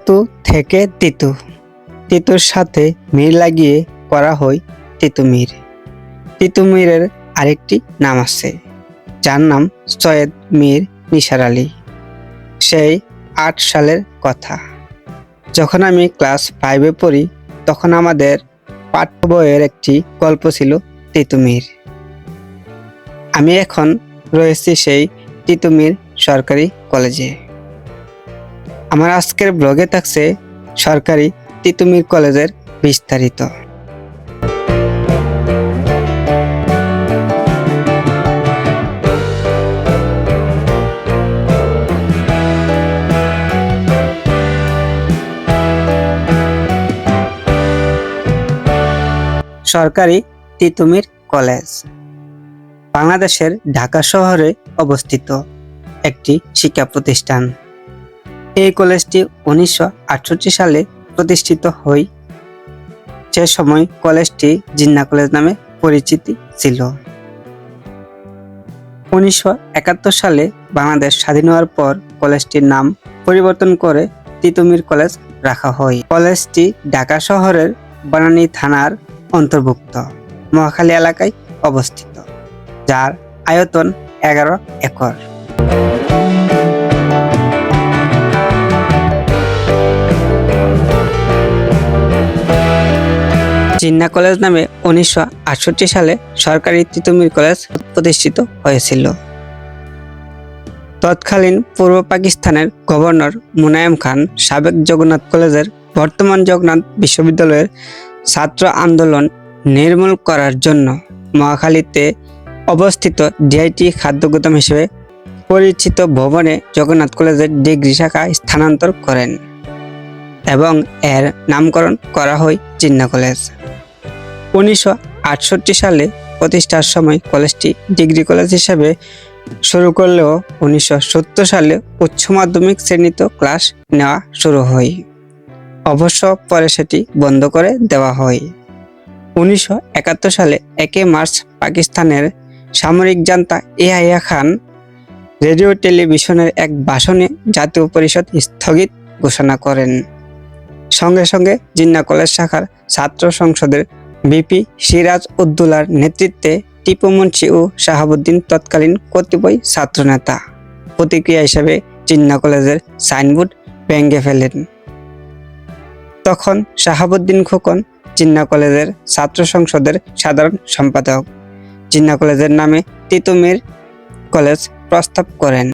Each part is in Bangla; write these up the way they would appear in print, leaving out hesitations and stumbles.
তেতু থেকে তিতু, তিতুর সাথে মির লাগিয়ে করা হয় তিতুমির। তিতুমিরের আরেকটি নাম আছে, যার নাম সৈয়দ মীর নিসার আলী। সেই 8 সালের কথা, যখন আমি ক্লাস 5-এ পড়ি, তখন আমাদের পাঠ্য বইয়ের একটি গল্প ছিল তিতুমির। আমি এখন রয়েছি সেই তিতুমির সরকারি কলেজে। আমার আজকের ব্লগে থাকছে সরকারি তিতুমির কলেজের বিস্তারিত। সরকারি তিতুমির কলেজ বাংলাদেশের ঢাকা শহরে অবস্থিত একটি শিক্ষা প্রতিষ্ঠান। এই কলেজটি 1968 সালে প্রতিষ্ঠিত হয়। সে সময় কলেজটি জিন্নাহ কলেজ নামে পরিচিতি ছিল। 1971 সালে বাংলাদেশ স্বাধীন হওয়ার পর কলেজটির নাম পরিবর্তন করে তিতুমির কলেজ রাখা হয়। কলেজটি ঢাকা শহরের বনানী থানার অন্তর্ভুক্ত মহাখালী এলাকায় অবস্থিত, যার আয়তন 11 একর। জিন্নাহ কলেজ নামে 1968 সালে সরকারি তিতুমির কলেজ প্রতিষ্ঠিত হয়েছিল। তৎকালীন পূর্ব পাকিস্তানের গভর্নর মুনায়েম খান সাবেক জগন্নাথ কলেজের বর্তমান জগন্নাথ বিশ্ববিদ্যালয়ের ছাত্র আন্দোলন নির্মূল করার জন্য মহাখালীতে অবস্থিত ডিআইটি খাদ্য গুদাম হিসেবে পরিচিত ভবনে জগন্নাথ কলেজের ডিগ্রি শাখা স্থানান্তর করেন এবং এর নামকরণ করা হয় জিন্নাহ কলেজ। 1968 সালে প্রতিষ্ঠার সময় কলেজটি ডিগ্রি কলেজ হিসেবে শুরু করলেও 1970 সালে উচ্চ মাধ্যমিক শ্রেণীতে ক্লাস নেওয়া শুরু হয়। অবশ্য পরে সেটি বন্ধ করে দেওয়া হয়। 1971 সালে 1 মার্চ পাকিস্তানের সামরিক জান্তা ইয়াহিয়া খান রেডিও টেলিভিশনের এক ভাষণে জাতীয় পরিষদ স্থগিত ঘোষণা করেন। সঙ্গে সঙ্গে জিন্নাহ কলেজ শাখার ছাত্র সংসদের ভিপি সিরাজ উদ্দৌলার নেতৃত্বে টিপু মুন্সি ও শাহাবুদ্দিন তৎকালীন কতিপয় ছাত্রনেতা প্রতিক্রিয়া হিসেবে জিন্নাহ কলেজের সাইনবোর্ড ভেঙে ফেলেন। তখন শাহাবুদ্দিন খোকন জিন্নাহ কলেজের ছাত্র সংসদের সাধারণ সম্পাদক জিন্নাহ কলেজের নামে তিতুমির কলেজ প্রস্তাব করেন।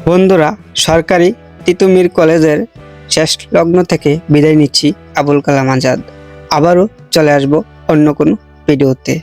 বন্ধুরা, সরকারি তিতুমির কলেজের শেষ লগ্ন থেকে বিদায় নিচ্ছি। আবুল কালাম আজাদ। আবারও চলে আসবো অন্য কোনো ভিডিওতে।